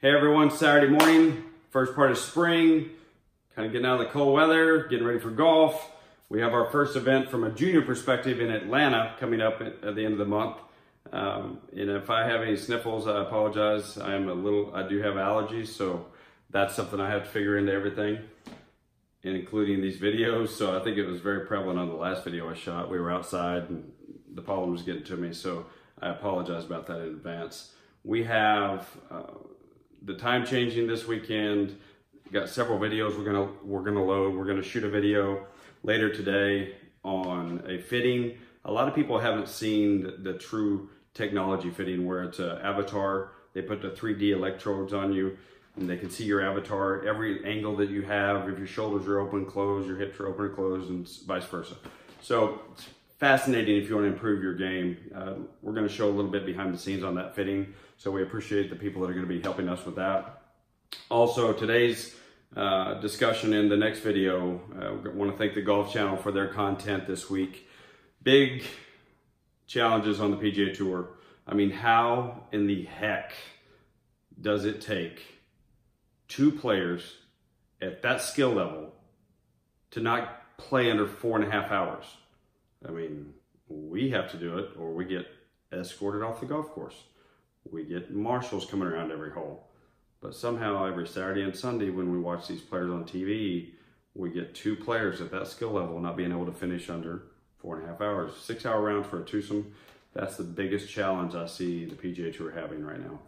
Hey everyone, Saturday morning, first part of spring, kind of getting out of the cold weather, getting ready for golf. We have our first event from a junior perspective in Atlanta coming up at the end of the month. And if I have any sniffles, I apologize. I do have allergies, so that's something I have to figure into everything, including these videos. So I think it was very prevalent on the last video I shot. We were outside and the pollen was getting to me, so I apologize about that in advance. We have the time changing this weekend. Got several videos we're gonna load. We're gonna shoot a video later today on a fitting. A lot of people haven't seen the true technology fitting where it's an avatar. They put the 3D electrodes on you and they can see your avatar, every angle that you have, if your shoulders are open, closed, your hips are open or closed, and vice versa. So it's fascinating if you want to improve your game. We're going to show a little bit behind the scenes on that fitting, so we appreciate the people that are going to be helping us with that. Also, today's discussion in the next video, I want to thank the Golf Channel for their content this week. Big challenges on the PGA Tour. I mean, how in the heck does it take two players at that skill level to not play under 4.5 hours? I mean, we have to do it or we get escorted off the golf course. We get marshals coming around every hole. But somehow every Saturday and Sunday when we watch these players on TV, we get two players at that skill level not being able to finish under 4.5 hours. 6-hour round for a twosome. That's the biggest challenge I see the PGA Tour having right now.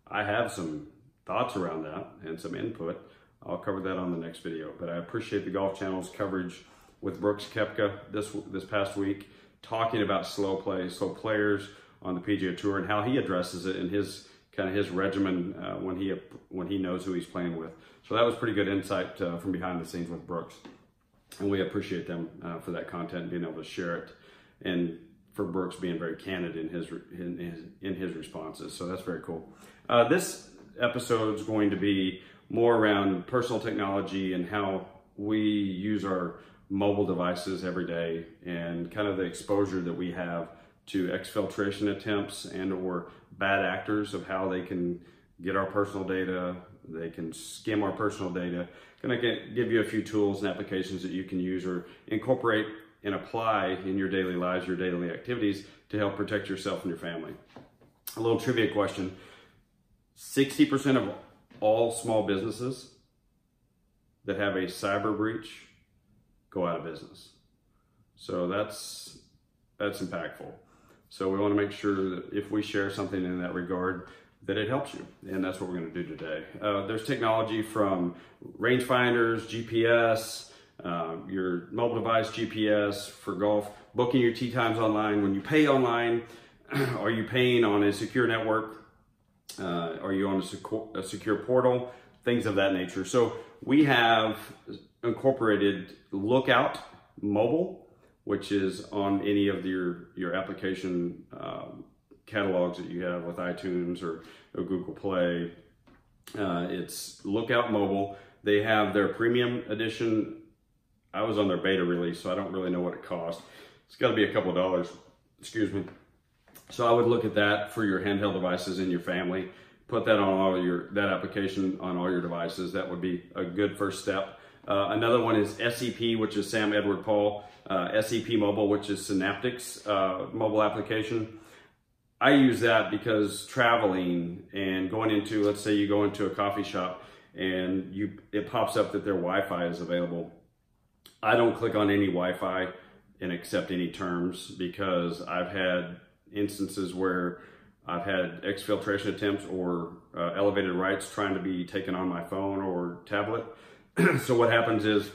I have some thoughts around that and some input. I'll cover that on the next video. But I appreciate the Golf Channel's coverage with Brooks Koepka this past week, talking about slow players on the PGA Tour and how he addresses it in his regimen when he knows who he's playing with. So that was pretty good insight from behind the scenes with Brooks, and we appreciate them for that content and being able to share it, and for Brooks being very candid in his responses. So that's very cool. This episode is going to be more around personal technology and how we use our mobile devices every day and kind of the exposure that we have to exfiltration attempts and or bad actors of how they can get our personal data, they can skim our personal data. Gonna give you a few tools and applications that you can use or incorporate and apply in your daily lives, your daily activities to help protect yourself and your family. A little trivia question. 60% of all small businesses that have a cyber breach go out of business. So that's impactful. So we want to make sure that if we share something in that regard, that it helps you. And that's what we're going to do today. There's technology from rangefinders, GPS, your mobile device GPS for golf, booking your tee times online. When you pay online, are you paying on a secure network? Are you on a secure portal? Things of that nature. So we have incorporated Lookout Mobile, which is on any of your application catalogs that you have with iTunes or Google Play. It's Lookout Mobile. They have their premium edition. I was on their beta release, so I don't really know what it costs. It's got to be a couple of dollars, excuse me. So I would look at that for your handheld devices in your family. Put that on that application on all your devices. That would be a good first step. Another one is SEP, which is Sam Edward Paul. SEP Mobile, which is Synaptics mobile application. I use that because traveling and going into, let's say you go into a coffee shop and it pops up that their Wi-Fi is available. I don't click on any Wi-Fi and accept any terms because I've had instances where I've had exfiltration attempts or elevated rights trying to be taken on my phone or tablet. So what happens is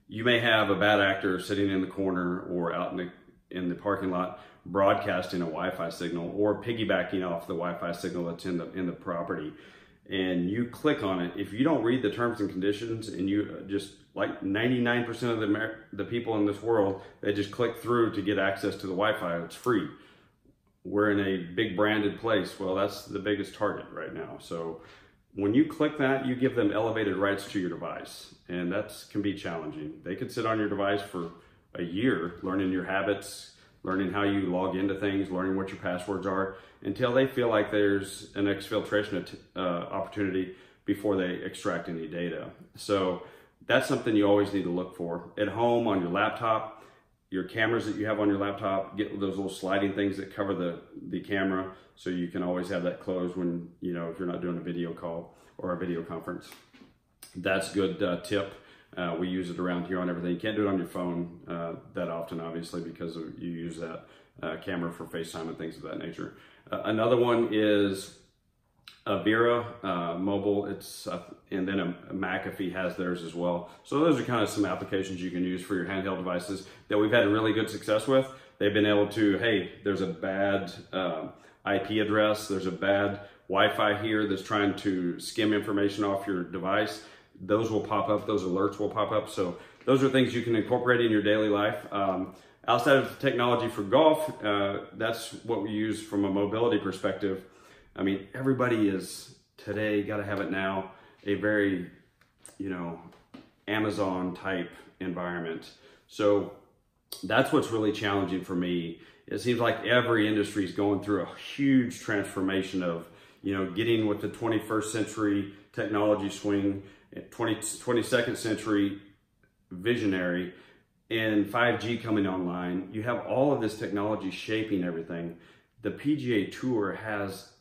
you may have a bad actor sitting in the corner or out in the parking lot broadcasting a Wi-Fi signal or piggybacking off the Wi-Fi signal that's in the property, and you click on it. If you don't read the terms and conditions, and you just like 99% of the people in this world, they just click through to get access to the Wi-Fi. It's free. We're in a big branded place. Well, that's the biggest target right now. So when you click that, you give them elevated rights to your device, and that can be challenging. They could sit on your device for a year, learning your habits, learning how you log into things, learning what your passwords are, until they feel like there's an exfiltration opportunity before they extract any data. So that's something you always need to look for. At home, on your laptop, your cameras that you have on your laptop, get those little sliding things that cover the camera, so you can always have that closed when, you know, if you're not doing a video call or a video conference. That's a good tip. We use it around here on everything. You can't do it on your phone that often, obviously, because you use that camera for FaceTime and things of that nature. Another one is Avira mobile. It's and then a McAfee has theirs as well. So those are kind of some applications you can use for your handheld devices that we've had really good success with. They've been able to, hey, there's a bad IP address, there's a bad Wi-Fi here that's trying to skim information off your device. Those will pop up, those alerts will pop up. So those are things you can incorporate in your daily life. Outside of technology for golf, that's what we use from a mobility perspective. I mean, everybody is today, got to have it now, a very, you know, Amazon type environment. So that's what's really challenging for me. It seems like every industry is going through a huge transformation of, you know, getting with the 21st century technology swing, 22nd century visionary, and 5G coming online. You have all of this technology shaping everything. The PGA Tour has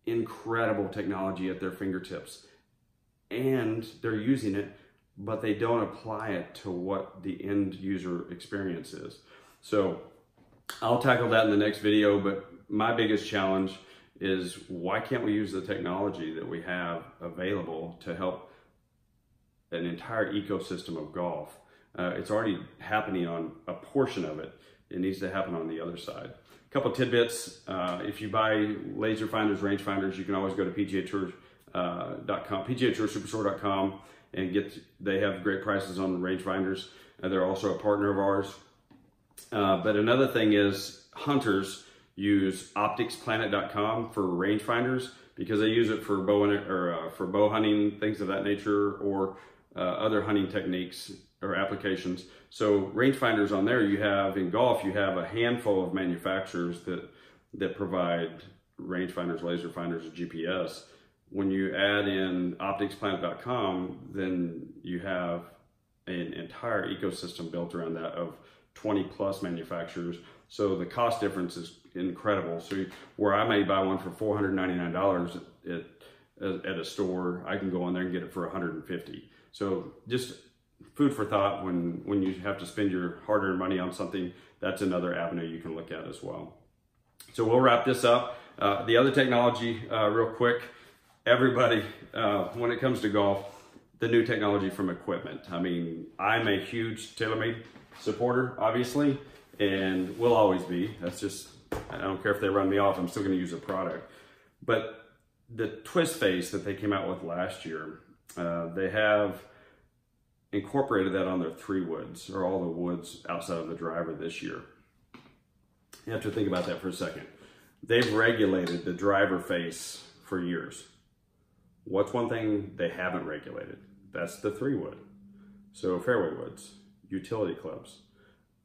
incredible technology at their fingertips, and they're using it, but they don't apply it to what the end user experience is. So I'll tackle that in the next video, but my biggest challenge is, why can't we use the technology that we have available to help an entire ecosystem of golf? It's already happening on a portion of it. It needs to happen on the other side. A couple tidbits. If you buy laser finders, range finders, you can always go to PGAtour.com, PGATourSuperstore.com, and they have great prices on range finders. They're also a partner of ours. But another thing is, hunters use OpticsPlanet.com for rangefinders, because they use it for bow hunting, things of that nature, or other hunting techniques or applications. So rangefinders on there, you have in golf, you have a handful of manufacturers that provide rangefinders, laser finders, or GPS. When you add in OpticsPlanet.com, then you have an entire ecosystem built around that of 20 plus manufacturers. So the cost difference is incredible. So where I may buy one for $499 at a store, I can go on there and get it for $150. So just food for thought when you have to spend your hard-earned money on something. That's another avenue you can look at as well. So we'll wrap this up. The other technology, real quick, everybody, when it comes to golf, the new technology from equipment. I mean, I'm a huge TaylorMade supporter, obviously, and will always be. That's just, I don't care if they run me off, I'm still going to use the product. But the twist face that they came out with last year, they have incorporated that on their 3 woods, or all the woods outside of the driver this year. You have to think about that for a second. They've regulated the driver face for years. What's one thing they haven't regulated? That's the 3 wood. So fairway woods, utility clubs,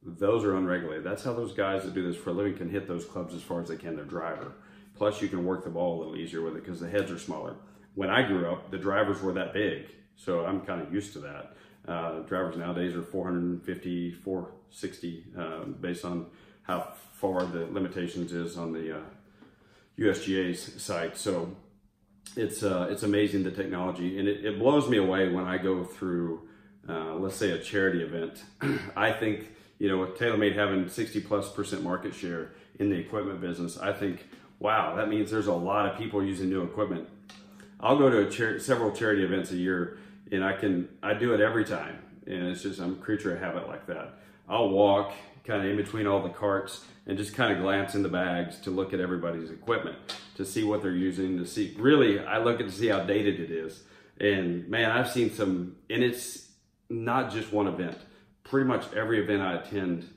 those are unregulated. That's how those guys that do this for a living can hit those clubs as far as they can their driver. Plus you can work the ball a little easier with it because the heads are smaller. When I grew up, the drivers were that big, so I'm kind of used to that. Drivers nowadays are 450, 460, based on how far the limitations is on the USGA's site. So it's amazing, the technology, and it blows me away when I go through, let's say, a charity event. I think, you know, with TaylorMade having 60+% market share in the equipment business, I think, wow, that means there's a lot of people using new equipment. I'll go to several charity events a year, and I do it every time, and it's just, I'm a creature of habit like that. I'll walk kind of in between all the carts and just kind of glance in the bags to look at everybody's equipment, to see what they're using, to see, really, I look at to see how dated it is. And man, I've seen some, and it's not just one event. Pretty much every event I attend,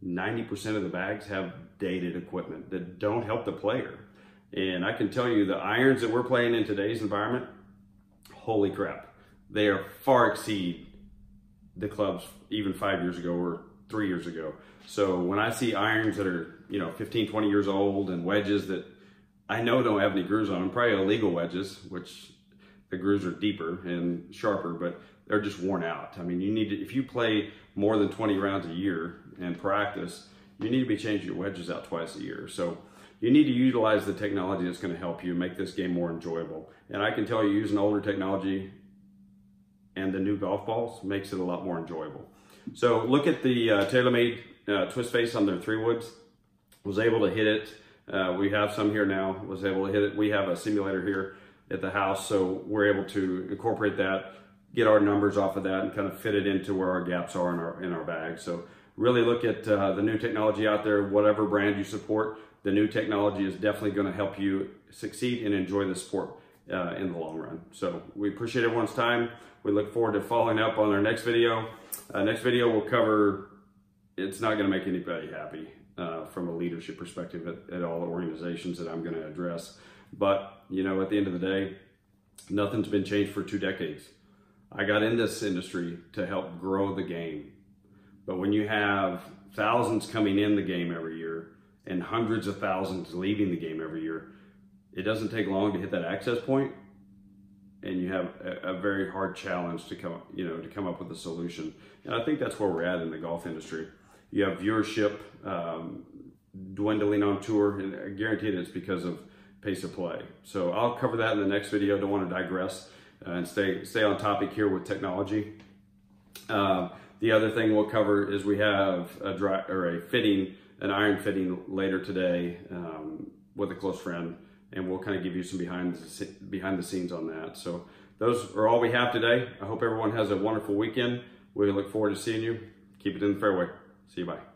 90% of the bags have dated equipment that don't help the player. And I can tell you, the irons that we're playing in today's environment, holy crap, they are far exceed the clubs even 5 years ago or 3 years ago. So when I see irons that are, 15, 20 years old, and wedges that I know don't have any grooves on them, probably illegal wedges, which the grooves are deeper and sharper, but they're just worn out. I mean, you need to, if you play more than 20 rounds a year and practice, you need to be changing your wedges out twice a year. So you need to utilize the technology that's going to help you make this game more enjoyable. And I can tell you, using older technology and the new golf balls makes it a lot more enjoyable. So look at the TaylorMade twist face on their 3-woods. Was able to hit it. We have some here now. Was able to hit it. We have a simulator here at the house, so we're able to incorporate that, get our numbers off of that, and kind of fit it into where our gaps are in our bag. So really look at the new technology out there. Whatever brand you support, the new technology is definitely going to help you succeed and enjoy the sport in the long run. So we appreciate everyone's time. We look forward to following up on our next video. Next video will cover, it's not going to make anybody happy from a leadership perspective at all the organizations that I'm going to address. But, at the end of the day, nothing's been changed for 2 decades. I got in this industry to help grow the game. But when you have thousands coming in the game every year and hundreds of thousands leaving the game every year, it doesn't take long to hit that access point, and you have a very hard challenge to come up with a solution. And I think that's where we're at in the golf industry. You have viewership dwindling on tour, and I guarantee it's because of pace of play. So I'll cover that in the next video. Don't want to digress and stay on topic here with technology. The other thing we'll cover is we have an iron fitting later today with a close friend, and we'll kind of give you some behind the scenes on that. So those are all we have today. I hope everyone has a wonderful weekend. We look forward to seeing you. Keep it in the fairway. See you, bye.